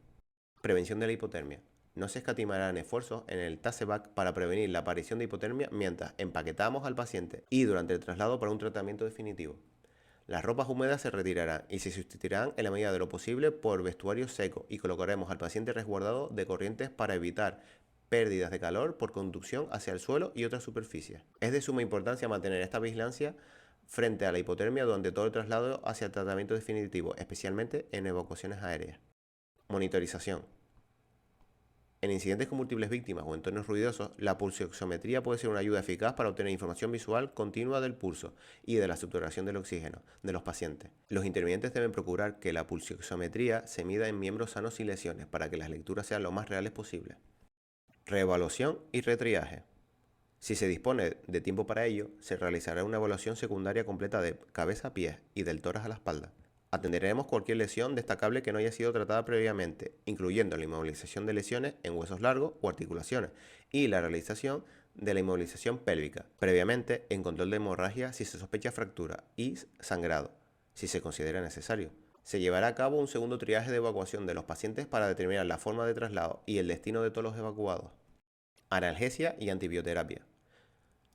Speaker 1: Prevención de la hipotermia. No se escatimarán esfuerzos en el TASEVAC para prevenir la aparición de hipotermia mientras empaquetamos al paciente y durante el traslado para un tratamiento definitivo. Las ropas húmedas se retirarán y se sustituirán en la medida de lo posible por vestuario seco y colocaremos al paciente resguardado de corrientes para evitar pérdidas de calor por conducción hacia el suelo y otras superficies. Es de suma importancia mantener esta vigilancia frente a la hipotermia durante todo el traslado hacia el tratamiento definitivo, especialmente en evacuaciones aéreas. Monitorización. En incidentes con múltiples víctimas o entornos ruidosos, la pulsioximetría puede ser una ayuda eficaz para obtener información visual continua del pulso y de la saturación del oxígeno de los pacientes. Los intervinientes deben procurar que la pulsioximetría se mida en miembros sanos sin lesiones para que las lecturas sean lo más reales posible. Reevaluación y retriaje. Si se dispone de tiempo para ello, se realizará una evaluación secundaria completa de cabeza a pies y del tórax a la espalda. Atenderemos cualquier lesión destacable que no haya sido tratada previamente, incluyendo la inmovilización de lesiones en huesos largos o articulaciones y la realización de la inmovilización pélvica, previamente en control de hemorragia si se sospecha fractura y sangrado, si se considera necesario. Se llevará a cabo un segundo triaje de evacuación de los pacientes para determinar la forma de traslado y el destino de todos los evacuados. Analgesia y antibioterapia.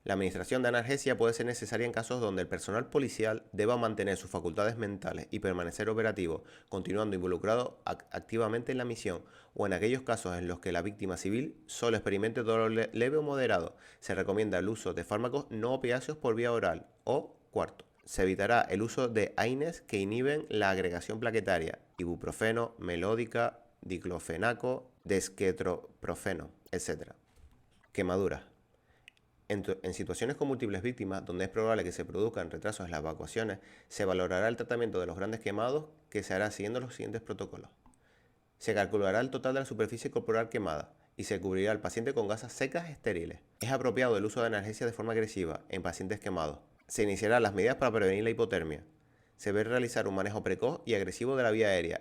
Speaker 1: La administración de analgesia puede ser necesaria en casos donde el personal policial deba mantener sus facultades mentales y permanecer operativo, continuando involucrado activamente en la misión, o en aquellos casos en los que la víctima civil solo experimente dolor leve o moderado. Se recomienda el uso de fármacos no opiáceos por vía oral. O, cuarto, se evitará el uso de AINES que inhiben la agregación plaquetaria, ibuprofeno, melódica, diclofenaco, desketroprofeno, etc. Quemaduras. En situaciones con múltiples víctimas, donde es probable que se produzcan retrasos en las evacuaciones, se valorará el tratamiento de los grandes quemados que se hará siguiendo los siguientes protocolos. Se calculará el total de la superficie corporal quemada y se cubrirá al paciente con gasas secas estériles. Es apropiado el uso de analgesia de forma agresiva en pacientes quemados. Se iniciarán las medidas para prevenir la hipotermia. Se debe realizar un manejo precoz y agresivo de la vía aérea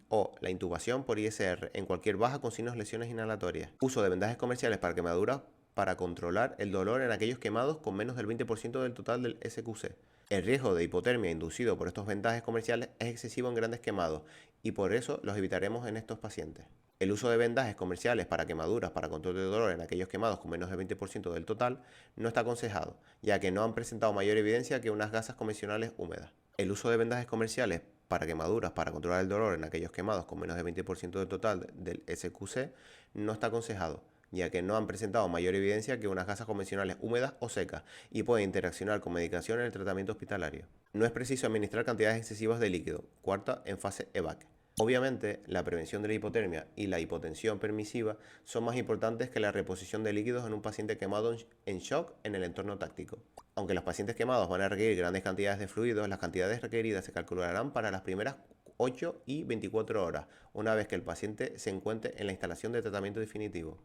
Speaker 1: o la intubación por ISR en cualquier baja con signos de lesiones inhalatorias. Uso de vendajes comerciales para quemaduras para controlar el dolor en aquellos quemados con menos del 20% del total del SQC. El riesgo de hipotermia inducido por estos vendajes comerciales es excesivo en grandes quemados y por eso los evitaremos en estos pacientes. El uso de vendajes comerciales para quemaduras para control de dolor en aquellos quemados con menos del 20% del total no está aconsejado, ya que no han presentado mayor evidencia que unas gasas convencionales húmedas. El uso de vendajes comerciales para quemaduras para controlar el dolor en aquellos quemados con menos del 20% del total del SQC no está aconsejado, ya que no han presentado mayor evidencia que unas gasas convencionales húmedas o secas y pueden interaccionar con medicación en el tratamiento hospitalario. No es preciso administrar cantidades excesivas de líquido, cuarta en fase EVAC. Obviamente, la prevención de la hipotermia y la hipotensión permisiva son más importantes que la reposición de líquidos en un paciente quemado en shock en el entorno táctico. Aunque los pacientes quemados van a requerir grandes cantidades de fluidos, las cantidades requeridas se calcularán para las primeras 8 y 24 horas, una vez que el paciente se encuentre en la instalación de tratamiento definitivo.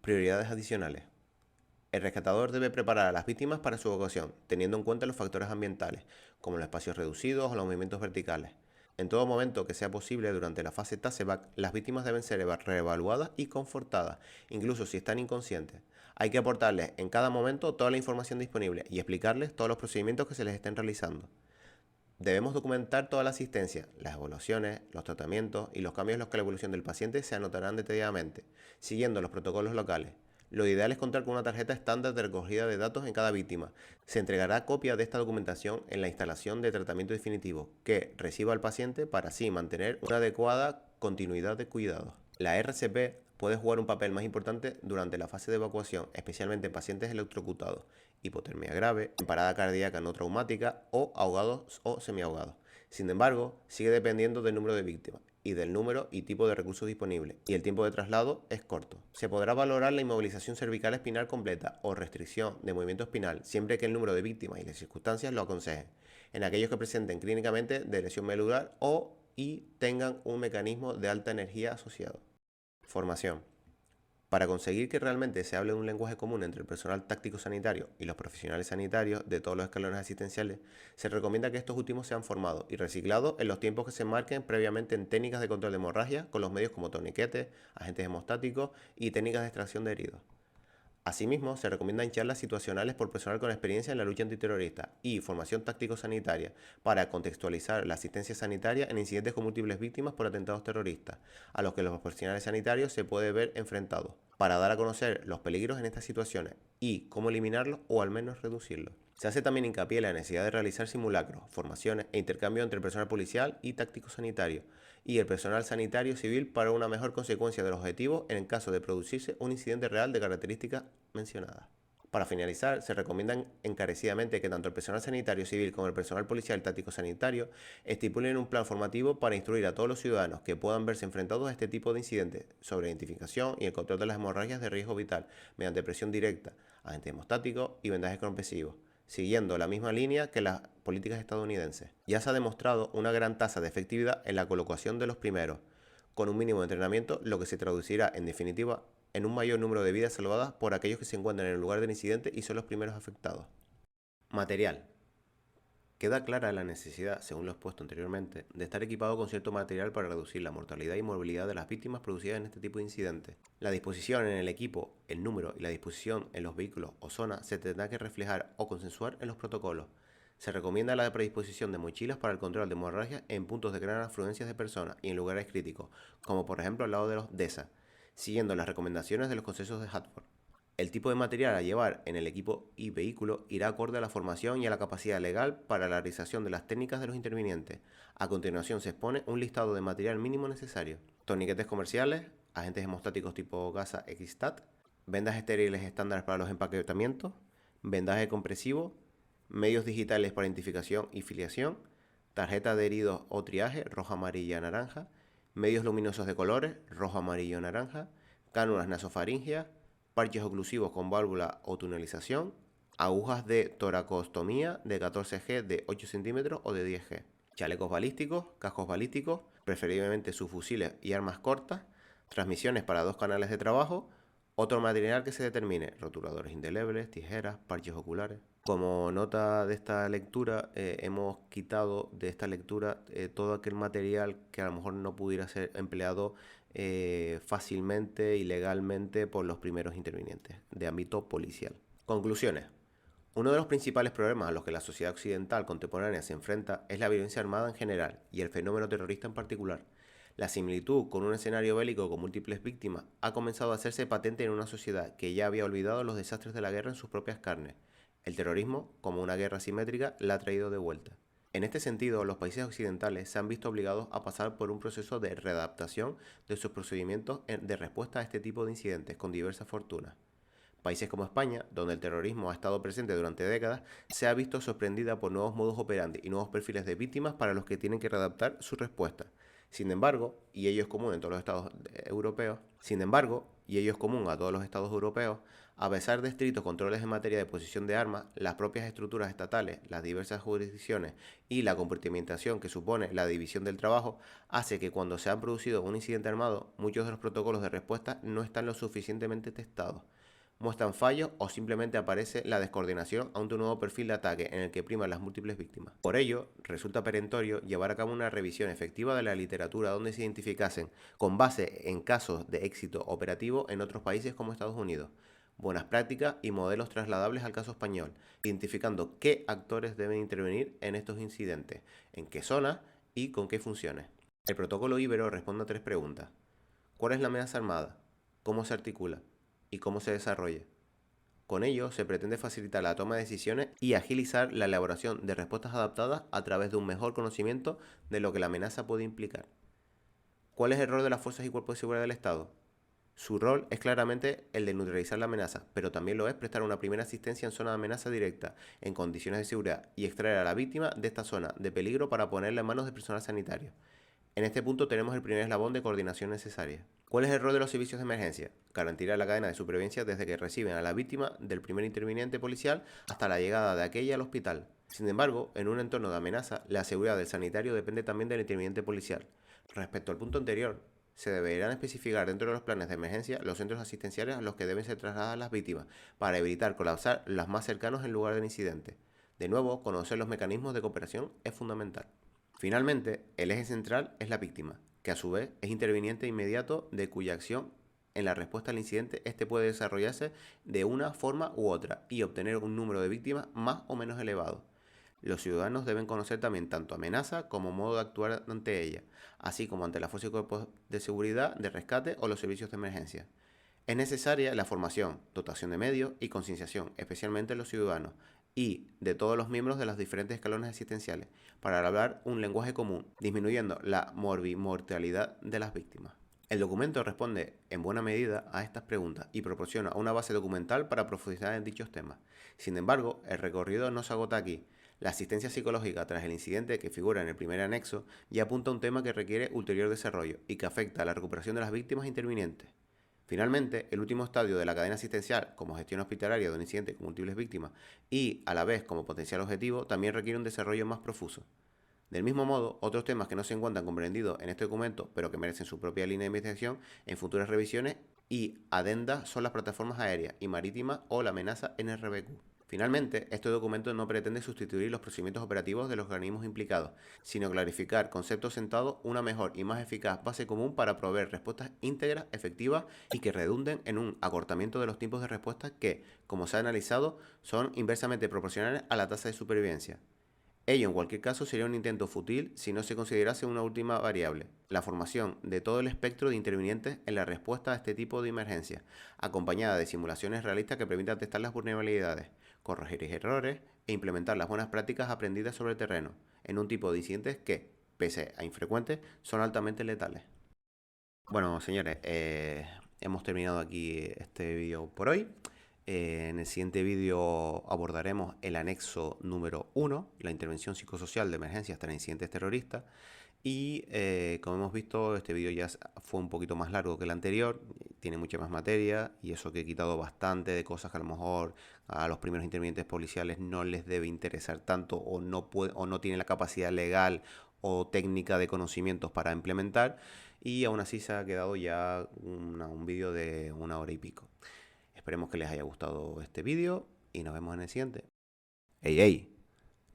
Speaker 1: Prioridades adicionales. El rescatador debe preparar a las víctimas para su evacuación, teniendo en cuenta los factores ambientales, como los espacios reducidos o los movimientos verticales. En todo momento que sea posible durante la fase TASEVAC, las víctimas deben ser reevaluadas y confortadas, incluso si están inconscientes. Hay que aportarles en cada momento toda la información disponible y explicarles todos los procedimientos que se les estén realizando. Debemos documentar toda la asistencia, las evaluaciones, los tratamientos y los cambios en los que la evolución del paciente se anotarán detalladamente, siguiendo los protocolos locales. Lo ideal es contar con una tarjeta estándar de recogida de datos en cada víctima. Se entregará copia de esta documentación en la instalación de tratamiento definitivo que reciba al paciente para así mantener una adecuada continuidad de cuidados. La RCP puede jugar un papel más importante durante la fase de evacuación, especialmente en pacientes electrocutados, hipotermia grave, en parada cardíaca no traumática o ahogados o semiahogados. Sin embargo, sigue dependiendo del número de víctimas y del número y tipo de recursos disponibles, y el tiempo de traslado es corto. Se podrá valorar la inmovilización cervical espinal completa o restricción de movimiento espinal siempre que el número de víctimas y las circunstancias lo aconsejen, en aquellos que presenten clínicamente de lesión medular o y tengan un mecanismo de alta energía asociado. Formación. Para conseguir que realmente se hable un lenguaje común entre el personal táctico sanitario y los profesionales sanitarios de todos los escalones asistenciales, se recomienda que estos últimos sean formados y reciclados en los tiempos que se marquen previamente en técnicas de control de hemorragia con los medios como torniquetes, agentes hemostáticos y técnicas de extracción de heridos. Asimismo, se recomiendan charlas situacionales por personal con experiencia en la lucha antiterrorista y formación táctico-sanitaria para contextualizar la asistencia sanitaria en incidentes con múltiples víctimas por atentados terroristas, a los que los profesionales sanitarios se pueden ver enfrentados, para dar a conocer los peligros en estas situaciones y cómo eliminarlos o al menos reducirlos. Se hace también hincapié en la necesidad de realizar simulacros, formaciones e intercambio entre el personal policial y táctico-sanitario y el personal sanitario civil para una mejor consecuencia de los objetivos en el caso de producirse un incidente real de características mencionadas. Para finalizar, se recomienda encarecidamente que tanto el personal sanitario civil como el personal policial táctico sanitario estipulen un plan formativo para instruir a todos los ciudadanos que puedan verse enfrentados a este tipo de incidentes sobre identificación y el control de las hemorragias de riesgo vital mediante presión directa, agentes hemostáticos y vendajes compresivos, siguiendo la misma línea que las políticas estadounidenses. Ya se ha demostrado una gran tasa de efectividad en la colocación de los primeros, con un mínimo de entrenamiento, lo que se traducirá, en definitiva, en un mayor número de vidas salvadas por aquellos que se encuentran en el lugar del incidente y son los primeros afectados. Material. Queda clara la necesidad, según lo expuesto anteriormente, de estar equipado con cierto material para reducir la mortalidad y morbilidad de las víctimas producidas en este tipo de incidentes. La disposición en el equipo, el número y la disposición en los vehículos o zonas se tendrá que reflejar o consensuar en los protocolos. Se recomienda la predisposición de mochilas para el control de hemorragias en puntos de gran afluencia de personas y en lugares críticos, como por ejemplo al lado de los DESA, siguiendo las recomendaciones de los consensos de Hartford. El tipo de material a llevar en el equipo y vehículo irá acorde a la formación y a la capacidad legal para la realización de las técnicas de los intervinientes. A continuación se expone un listado de material mínimo necesario: torniquetes comerciales, agentes hemostáticos tipo gasa XSTAT, vendas estériles estándar para los empaquetamientos, vendaje compresivo, medios digitales para identificación y filiación, tarjeta de heridos o triaje roja, amarilla, naranja, medios luminosos de colores rojo, amarillo, naranja, cánulas nasofaringeas, parches oclusivos con válvula o tunelización, agujas de toracostomía de 14G de 8 cm o de 10G, chalecos balísticos, cascos balísticos, preferiblemente subfusiles y armas cortas, transmisiones para 2 canales de trabajo, otro material que se determine: rotuladores indelebles, tijeras, parches oculares. Como nota de esta lectura, hemos quitado de esta lectura todo aquel material que a lo mejor no pudiera ser empleado fácilmente y legalmente por los primeros intervinientes de ámbito policial. Conclusiones. Uno de los principales problemas a los que la sociedad occidental contemporánea se enfrenta es la violencia armada en general y el fenómeno terrorista en particular. La similitud con un escenario bélico con múltiples víctimas ha comenzado a hacerse patente en una sociedad que ya había olvidado los desastres de la guerra en sus propias carnes. El terrorismo, como una guerra asimétrica, la ha traído de vuelta. En este sentido, los países occidentales se han visto obligados a pasar por un proceso de readaptación de sus procedimientos de respuesta a este tipo de incidentes con diversas fortunas. Países como España, donde el terrorismo ha estado presente durante décadas, se ha visto sorprendida por nuevos modus operandi y nuevos perfiles de víctimas para los que tienen que readaptar su respuesta. Sin embargo, y ello es común a todos los estados europeos, a pesar de estrictos controles en materia de posesión de armas, las propias estructuras estatales, las diversas jurisdicciones y la compartimentación que supone la división del trabajo hace que cuando se ha producido un incidente armado, muchos de los protocolos de respuesta no están lo suficientemente testados, muestran fallos o simplemente aparece la descoordinación ante un nuevo perfil de ataque en el que priman las múltiples víctimas. Por ello, resulta perentorio llevar a cabo una revisión efectiva de la literatura donde se identificasen, con base en casos de éxito operativo en otros países como Estados Unidos, buenas prácticas y modelos trasladables al caso español, identificando qué actores deben intervenir en estos incidentes, en qué zonas y con qué funciones. El protocolo Ibero responde a 3 preguntas. ¿Cuál es la amenaza armada? ¿Cómo se articula? ¿Y cómo se desarrolla? Con ello se pretende facilitar la toma de decisiones y agilizar la elaboración de respuestas adaptadas a través de un mejor conocimiento de lo que la amenaza puede implicar. ¿Cuál es el rol de las fuerzas y cuerpos de seguridad del Estado? Su rol es claramente el de neutralizar la amenaza, pero también lo es prestar una primera asistencia en zona de amenaza directa, en condiciones de seguridad, y extraer a la víctima de esta zona de peligro para ponerla en manos de personal sanitario. En este punto tenemos el primer eslabón de coordinación necesaria. ¿Cuál es el rol de los servicios de emergencia? Garantir la cadena de supervivencia desde que reciben a la víctima del primer interviniente policial hasta la llegada de aquella al hospital. Sin embargo, en un entorno de amenaza, la seguridad del sanitario depende también del interviniente policial. Respecto al punto anterior, se deberán especificar dentro de los planes de emergencia los centros asistenciales a los que deben ser trasladadas las víctimas para evitar colapsar las más cercanos en lugar del incidente. De nuevo, conocer los mecanismos de cooperación es fundamental. Finalmente, el eje central es la víctima, que a su vez es interviniente inmediato de cuya acción en la respuesta al incidente este puede desarrollarse de una forma u otra y obtener un número de víctimas más o menos elevado. Los ciudadanos deben conocer también tanto amenaza como modo de actuar ante ella, así como ante la fuerza y cuerpos de seguridad, de rescate o los servicios de emergencia. Es necesaria la formación, dotación de medios y concienciación, especialmente en los ciudadanos y de todos los miembros de los diferentes escalones asistenciales, para hablar un lenguaje común, disminuyendo la morbimortalidad de las víctimas. El documento responde en buena medida a estas preguntas y proporciona una base documental para profundizar en dichos temas. Sin embargo, el recorrido no se agota aquí. La asistencia psicológica tras el incidente que figura en el primer anexo ya apunta a un tema que requiere ulterior desarrollo y que afecta a la recuperación de las víctimas intervinientes. Finalmente, el último estadio de la cadena asistencial, como gestión hospitalaria de un incidente con múltiples víctimas y, a la vez, como potencial objetivo, también requiere un desarrollo más profuso. Del mismo modo, otros temas que no se encuentran comprendidos en este documento, pero que merecen su propia línea de investigación en futuras revisiones y adendas son las plataformas aéreas y marítimas o la amenaza NRBQ. Finalmente, este documento no pretende sustituir los procedimientos operativos de los organismos implicados, sino clarificar conceptos sentados, una mejor y más eficaz base común para proveer respuestas íntegras, efectivas y que redunden en un acortamiento de los tiempos de respuesta que, como se ha analizado, son inversamente proporcionales a la tasa de supervivencia. Ello, en cualquier caso, sería un intento fútil si no se considerase una última variable, la formación de todo el espectro de intervinientes en la respuesta a este tipo de emergencia, acompañada de simulaciones realistas que permitan testar las vulnerabilidades, corregir errores e implementar las buenas prácticas aprendidas sobre el terreno, en un tipo de incidentes que, pese a infrecuentes, son altamente letales. Bueno, señores, hemos terminado aquí este vídeo por hoy. En el siguiente vídeo abordaremos el anexo número 1, la intervención psicosocial de emergencias tras incidentes terroristas. Y como hemos visto, este vídeo ya fue un poquito más largo que el anterior, tiene mucha más materia y eso que he quitado bastante de cosas que a lo mejor a los primeros intervinientes policiales no les debe interesar tanto o no tienen la capacidad legal o técnica de conocimientos para implementar, y aún así se ha quedado ya un vídeo de 1 hora y pico. Esperemos que les haya gustado este vídeo y nos vemos en el siguiente. ¡Ey, ey!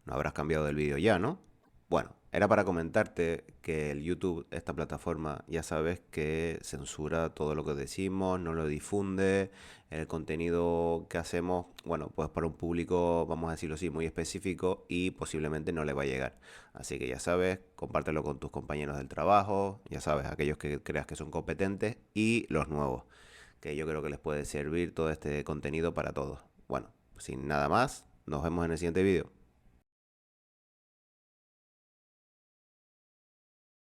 Speaker 1: No habrás cambiado del vídeo ya, ¿no? Bueno, era para comentarte que el YouTube, esta plataforma, ya sabes que censura todo lo que decimos, no lo difunde, el contenido que hacemos, bueno, pues para un público, vamos a decirlo así, muy específico y posiblemente no le va a llegar. Así que ya sabes, compártelo con tus compañeros del trabajo, ya sabes, aquellos que creas que son competentes y los nuevos, que yo creo que les puede servir todo este contenido para todos. Bueno, sin nada más, nos vemos en el siguiente vídeo.